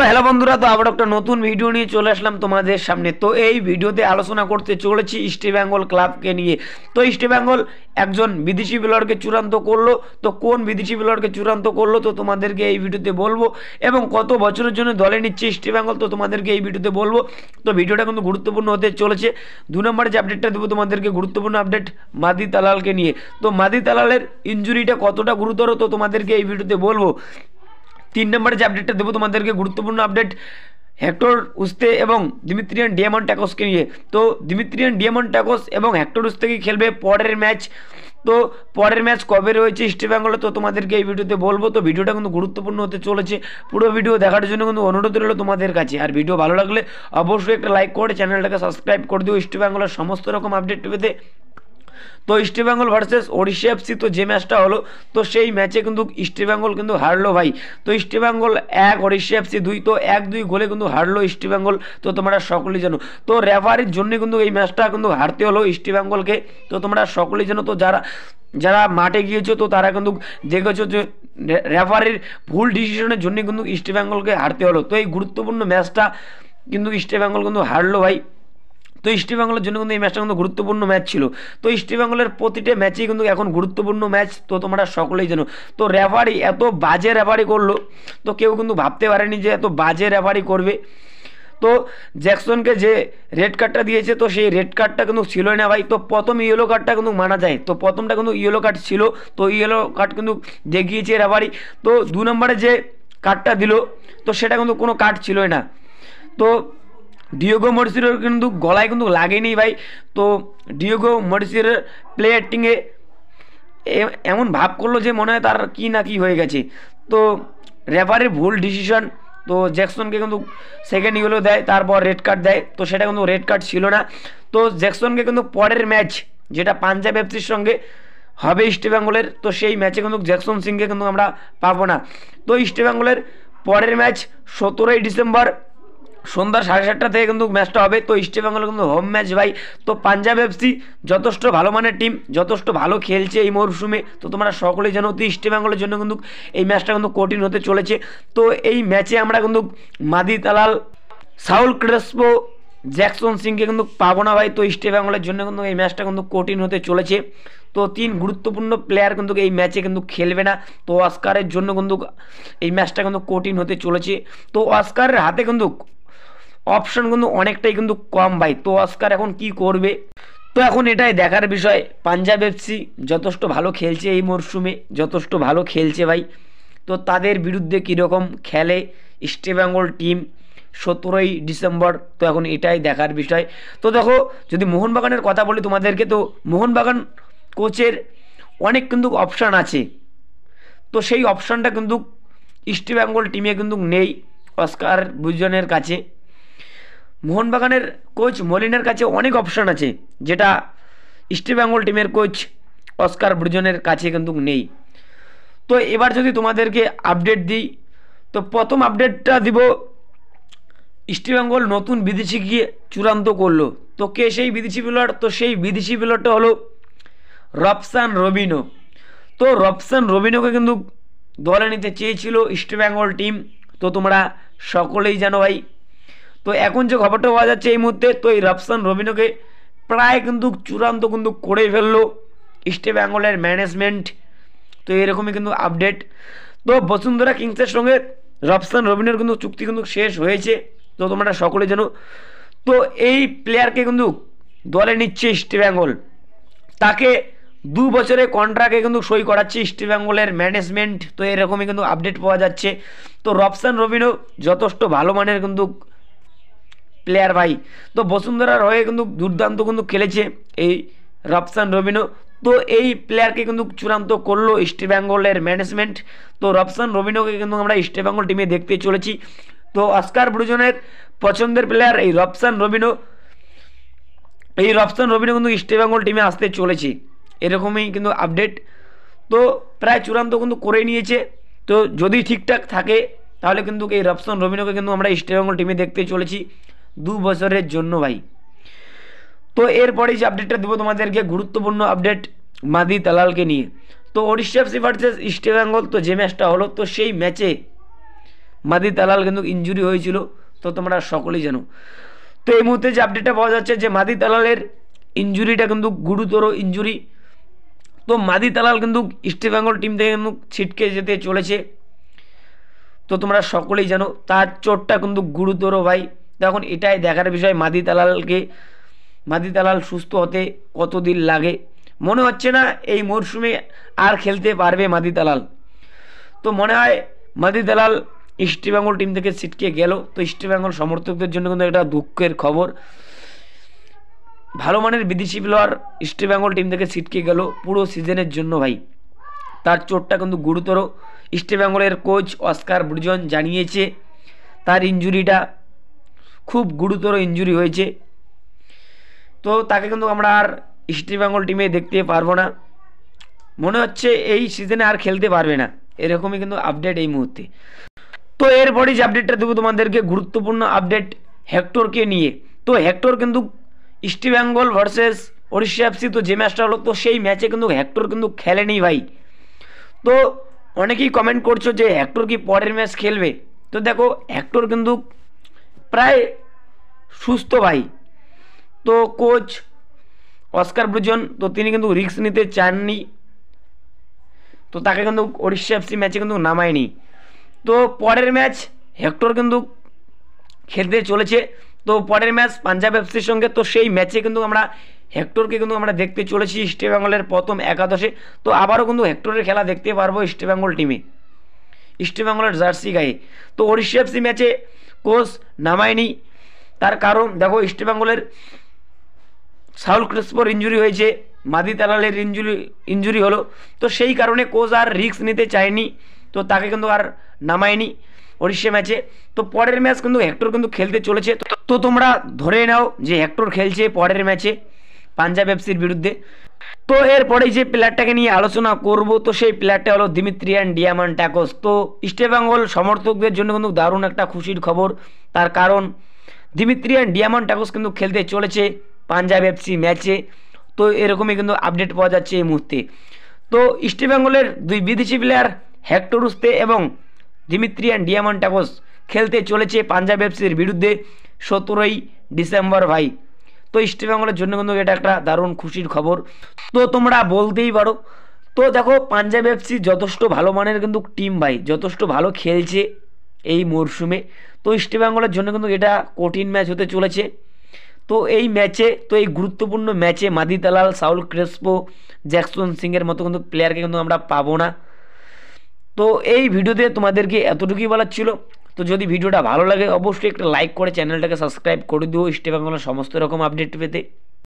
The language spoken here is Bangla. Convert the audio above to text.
হ্যালো বন্ধুরা, তো আবার একটা নতুন ভিডিও নিয়ে চলে আসলাম তোমাদের সামনে। তো এই ভিডিওতে আলোচনা করতে চলেছি ইস্ট বেঙ্গল ক্লাবকে নিয়ে। তো ইস্ট বেঙ্গল একজন বিদেশি প্লেয়ারকে চূড়ান্ত করলো। তো কোন বিদেশি প্লেয়ারকে চূড়ান্ত করলো তো তোমাদেরকে এই ভিডিওতে বলবো, এবং কত বছরের জন্য দলে নিচ্ছে ইস্ট বেঙ্গল তো তোমাদেরকে এই ভিডিওতে বলবো। তো ভিডিওটা কিন্তু গুরুত্বপূর্ণ হতে চলেছে। 2 নম্বরে যে আপডেটটা দেবো তোমাদেরকে, গুরুত্বপূর্ণ আপডেট মাদি তালালকে নিয়ে। তো মাদি তালালের ইনজুরিটা কতটা গুরুতর তো তোমাদেরকে এই ভিডিওতে বলবো। 3 নম্বরে যে আপডেটটা দেবো তোমাদেরকে, গুরুত্বপূর্ণ আপডেট হেক্টর উস্তে এবং দিমিত্রিয়ান ডিয়ামন্টাকোসকে নিয়ে। তো দিমিত্রিয়ান ডিয়ামন্টাকোস এবং হেক্টর উস্তেকে খেলবে পরের ম্যাচ। তো পরের ম্যাচ কবে রয়েছে ইস্ট বেঙ্গলে তো তোমাদেরকে এই ভিডিওতে বলবো। তো ভিডিওটা কিন্তু গুরুত্বপূর্ণ হতে চলেছে, পুরো ভিডিও দেখার জন্য কিন্তু অনুরোধ রইল তোমাদের কাছে। আর ভিডিও ভালো লাগলে অবশ্যই একটা লাইক করে চ্যানেলটাকে সাবস্ক্রাইব করে দিও ইস্ট বেঙ্গলের সমস্ত রকম আপডেট পেতে। তো east Bengal versus Odisha FC, তো যে ম্যাচটা হলো তো সেই ম্যাচে কিন্তু ইস্ট বেঙ্গল কিন্তু হারলো ভাই। তো ইস্ট বেঙ্গল 1, ওড়িশা এফসি 2। তো 1-2 গোলে কিন্তু হারলো ইস্ট বেঙ্গল, তো তোমরা সকলেই জানো। তো রেফারির জন্য কিন্তু এই ম্যাচটা কিন্তু হারতে হলো ইস্ট বেঙ্গলকে, তো তোমরা সকলেই জানো। তো যারা যারা মাঠে গিয়েছো তো তারা কিন্তু দেখেছো যে রেফারির ভুল ডিসিশনের জন্য কিন্তু ইস্ট বেঙ্গলকে হারতে হলো। তো এই গুরুত্বপূর্ণ ম্যাচটা কিন্তু ইস্ট বেঙ্গল কিন্তু হারলো ভাই। তো ইস্ট বেঙ্গলের জন্য কিন্তু এই ম্যাচটা কিন্তু গুরুত্বপূর্ণ ম্যাচ ছিল। তো ইস্ট বেঙ্গলের প্রতিটা ম্যাচই কিন্তু এখন গুরুত্বপূর্ণ ম্যাচ, তো তোমরা সকলেই জানো। তো রেফারি এত বাজে রেফারি করলো, তো কেউ কিন্তু ভাবতে পারেনি যে এত বাজে রেফারি করবে। তো জ্যাকসনকে যে রেড কার্ডটা দিয়েছে তো সেই রেড কার্ডটা কিন্তু ছিল না ভাই। তো প্রথম ইয়েলো কার্ডটা কিন্তু মানা যায়, তো প্রথমটা কিন্তু ইয়েলো কার্ড ছিল, তো ইয়েলো কার্ড কিন্তু দেখিয়েছে রেফারি। তো 2 নম্বরে যে কার্ডটা দিল তো সেটা কিন্তু কোনো কার্ড ছিলই না। তো ডিয়েগো মরিসিরোর কিন্তু গলায় কিন্তু লাগেনি ভাই। তো ডিয়েগো মরিসিরোর প্লে অ্যাক্টিংয়ে এমন ভাব করলো যে মনে হয় তার কি না কি হয়ে গেছে। তো রেফারির ভুল ডিসিশন, তো জ্যাকসনকে কিন্তু সেকেন্ড ইয়েলো দেয়, তারপর রেড কার্ড দেয়, তো সেটা কিন্তু রেড কার্ড ছিল না। তো জ্যাকসনকে কিন্তু পরের ম্যাচ যেটা পাঞ্জাব এফসির সঙ্গে হবে ইস্ট বেঙ্গলের, তো সেই ম্যাচে কিন্তু জ্যাকসন সিংকে কিন্তু আমরা পাবো না। তো ইস্ট বেঙ্গলের পরের ম্যাচ 17ই ডিসেম্বর সন্ধ্যা 7:30 থেকে কিন্তু ম্যাচটা হবে। তো ইস্ট বেঙ্গল কিন্তু হোম ম্যাচ ভাই। তো পাঞ্জাব এফসি যথেষ্ট ভালো মানের টিম, যথেষ্ট ভালো খেলছে এই মরশুমে, তো তোমরা সকলেই জানো। তো ইস্ট বেঙ্গলের জন্য কিন্তু এই ম্যাচটা কিন্তু কঠিন হতে চলেছে। তো এই ম্যাচে আমরা কিন্তু মাদি তালাল, সাউল ক্রেসপো, জ্যাকসন সিংকে কিন্তু পাবো না ভাই। তো ইস্ট বেঙ্গলের জন্য কিন্তু এই ম্যাচটা কিন্তু কঠিন হতে চলেছে। তো 3 গুরুত্বপূর্ণ প্লেয়ার কিন্তু এই ম্যাচে কিন্তু খেলবে না। তো অস্কারের জন্য কিন্তু এই ম্যাচটা কিন্তু কঠিন হতে চলেছে। তো অস্কারের হাতে কিন্তু অপশন কিন্তু অনেকটাই কিন্তু কম ভাই। তো অস্কার এখন কি করবে, তো এখন এটাই দেখার বিষয়। পাঞ্জাব এফসি যথেষ্ট ভালো খেলছে এই মরশুমে, যথেষ্ট ভালো খেলছে ভাই। তো তাদের বিরুদ্ধে কীরকম খেলে ইস্ট বেঙ্গল টিম 17ই ডিসেম্বর, তো এখন এটাই দেখার বিষয়। তো দেখো, যদি মোহনবাগানের কথা বলি তোমাদেরকে, তো মোহনবাগান কোচের অনেক কিন্তু অপশান আছে, তো সেই অপশানটা কিন্তু ইস্ট বেঙ্গল টিমে কিন্তু নেই অস্কার বুজনের কাছে। মোহনবাগানের কোচ মলিনের কাছে অনেক অপশান আছে, যেটা ইস্ট বেঙ্গল টিমের কোচ অস্কার ব্রুজনের কাছে কিন্তু নেই। তো এবার যদি তোমাদেরকে আপডেট দিই, তো প্রথম আপডেটটা দিব, ইস্ট বেঙ্গল নতুন বিদেশি গিয়ে চূড়ান্ত করলো। তো কে সেই বিদেশি প্লেয়ার, তো সেই বিদেশি প্লেয়ারটা হলো রবসান রবিনো। তো রবসান রবিনোকে কিন্তু দলে নিতে চেয়েছিল ইস্ট বেঙ্গল টিম, তো তোমরা সকলেই জানো ভাই। তো এখন যে খবরটা পাওয়া যাচ্ছে এই মুহূর্তে, তো এই রবসান রবিনোকে প্রায় কিন্তু চূড়ান্ত কিন্তু করে ফেললো ইস্ট বেঙ্গলের ম্যানেজমেন্ট। তো এরকমই কিন্তু আপডেট। তো বসুন্ধরা কিংসের সঙ্গে রবসান রবিনোর কিন্তু চুক্তি কিন্তু শেষ হয়েছে, তো তোমরা সকলে জানো। তো এই প্লেয়ারকে কিন্তু দলে নিচ্ছে ইস্ট বেঙ্গল, তাকে 2 বছরের কন্ট্রাক্টে কিন্তু সই করাচ্ছে ইস্ট বেঙ্গলের ম্যানেজমেন্ট। তো এরকমই কিন্তু আপডেট পাওয়া যাচ্ছে। তো রবসান রবিনো যথেষ্ট ভালো মানের কিন্তু প্লেয়ার ভাই। তো বসুন্ধরার হয়ে কিন্তু দুর্দান্ত কিন্তু খেলেছে এই রবসান রবিনো। তো এই প্লেয়ারকে কিন্তু চূড়ান্ত করলো ইস্ট বেঙ্গলের ম্যানেজমেন্ট। তো রবসান রবিনোকে কিন্তু আমরা ইস্ট বেঙ্গল টিমে দেখতে চলেছি। তো অস্কার ব্রুজনের পছন্দের প্লেয়ার এই রবসান রবিনো, এই রবসান রবিনো কিন্তু ইস্ট বেঙ্গল টিমে আসতে চলেছে, এরকমই কিন্তু আপডেট। তো প্রায় চূড়ান্ত কিন্তু করে নিয়েছে। তো যদি ঠিকঠাক থাকে তাহলে কিন্তু এই রবসান রবিনোকে কিন্তু আমরা ইস্ট বেঙ্গল টিমে দেখতে চলেছি 2 বছরের জন্য ভাই। তো এরপরেই যে আপডেটটা দেবো তোমাদেরকে, গুরুত্বপূর্ণ আপডেট মাদি তালালকে নিয়ে। তো Odisha FC versus east Bengal, তো যে ম্যাচটা হলো তো সেই ম্যাচে মাদি তালাল কিন্তু ইনজুরি হয়েছিল, তো তোমরা সকলেই জানো। তো এই মুহূর্তে যে আপডেটটা পাওয়া যাচ্ছে যে মাদি তালালের ইনজুরিটা কিন্তু গুরুতর ইনজুরি। তো মাদি তালাল কিন্তু ইস্ট বেঙ্গল টিম থেকে কিন্তু ছিটকে যেতে চলেছে, তো তোমরা সকলেই জানো তার চোটটা কিন্তু গুরুতর ভাই। তখন এটাই দেখার বিষয় মাদি তালাল সুস্থ হতে কতদিন লাগে। মনে হচ্ছে না এই মরশুমে আর খেলতে পারবে মাদি তালাল। তো মনে হয় মাদি তালাল ইস্ট বেঙ্গল টিম থেকে ছিটকে গেল। তো ইস্ট বেঙ্গল সমর্থকদের জন্য কিন্তু একটা দুঃখের খবর। ভালো মানের বিদেশি প্লেয়ার ইস্ট বেঙ্গল টিম থেকে ছিটকে গেল পুরো সিজনের জন্য ভাই। তার চোটটা কিন্তু গুরুতর। ইস্ট বেঙ্গলের কোচ অস্কার ব্রুজন জানিয়েছে তার ইনজুরিটা খুব গুরুতর ইনজুরি হয়েছে। তো তাকে কিন্তু আমরা আর ইস্ট বেঙ্গল টিমে দেখতে পারবো না, মনে হচ্ছে এই সিজনে আর খেলতে পারবে না, এরকমই কিন্তু আপডেট এই মুহূর্তে। তো এরপরে যে আপডেটটা দেবো তোমাদেরকে গুরুত্বপূর্ণ আপডেট হেক্টরকে নিয়ে। তো হেক্টর কিন্তু east Bengal versus Odisha FC, তো যে ম্যাচটা হলো, তো সেই ম্যাচে কিন্তু হেক্টর কিন্তু খেলেনি ভাই। তো অনেকেই কমেন্ট করছো যে হেক্টর কি পরের ম্যাচ খেলবে। তো দেখো হেক্টর কিন্তু প্রায় সুস্থ ভাই। তো কোচ অস্কার ব্রুজন তো তিনি কিন্তু রিস্ক নিতে চাননি, তো তাকে কিন্তু ওড়িশা এফসি ম্যাচে কিন্তু নামায়নি। তো পরের ম্যাচ হেক্টর কিন্তু খেলতে চলেছে, তো পরের ম্যাচ পাঞ্জাব এফসির সঙ্গে। তো সেই ম্যাচে কিন্তু আমরা হেক্টরকে কিন্তু আমরা দেখতে চলেছি ইস্ট বেঙ্গলের প্রথম একাদশে। তো আবারও কিন্তু হেক্টরের খেলা দেখতে পারবো ইস্ট বেঙ্গল টিমে, ইস্ট বেঙ্গলের জার্সি গায়ে। তো ওড়িশা এফসি ম্যাচে কোচ নামায়নি, তার কারণ দেখো ইস্ট বেঙ্গলের সাউল ক্রিস্পোর ইনজুরি হয়েছে, মাদি তালালের ইনজুরি হলো, তো সেই কারণে কোচ আর রিস্ক নিতে চায়নি, তো তাকে কিন্তু আর নামায়নি ওড়িশা ম্যাচে। তো পরের ম্যাচ কিন্তু হেক্টর কিন্তু খেলতে চলেছে। তো তোমরা ধরে নাও যে হেক্টর খেলছে পরের ম্যাচে পাঞ্জাব এফসির বিরুদ্ধে। তো এরপরে যে প্লেয়ারটাকে নিয়ে আলোচনা করব, তো সেই প্লেয়ারটা হলো দিমিত্রিয়ান ডিয়ামান্টাকোস। তো ইস্ট বেঙ্গল সমর্থকদের জন্য কিন্তু দারুণ একটা খুশির খবর, তার কারণ দিমিত্রিয়ান ডিয়ামান্টাকোস কিন্তু খেলতে চলেছে পাঞ্জাব এফসি ম্যাচে। তো এরকমই কিন্তু আপডেট পাওয়া যাচ্ছে এই মুহূর্তে। তো ইস্ট বেঙ্গলের দুই বিদেশি প্লেয়ার হেক্টর উস্তে এবং দিমিত্রিয়ান ডিয়ামান্টাকোস খেলতে চলেছে পাঞ্জাব এফসির বিরুদ্ধে 17ই ডিসেম্বর ভাই। তো ইস্ট বেঙ্গলের জন্য কিন্তু এটা একটা দারুণ খুশির খবর। তো তোমরা বলতেই পারো, তো দেখো পাঞ্জাব এফসি যথেষ্ট ভালো মানের কিন্তু টিম ভাই, যথেষ্ট ভালো খেলছে এই মরশুমে। তো ইস্ট বেঙ্গলের জন্য কিন্তু এটা কঠিন ম্যাচ হতে চলেছে। তো এই ম্যাচে, তো এই গুরুত্বপূর্ণ ম্যাচে মাদি তালাল, সাউল ক্রেসপো, জ্যাকসন সিংয়ের মতো কিন্তু প্লেয়ারকে কিন্তু আমরা পাবো না। তো এই ভিডিওতে তোমাদেরকে এতটুকুই বলার ছিল। তো যদি ভিডিওটা ভালো লাগে অবশ্যই একটা লাইক করে চ্যানেলটাকে সাবস্ক্রাইব করে দিও ইস্ট বেঙ্গলের সমস্ত রকম আপডেট পেতে।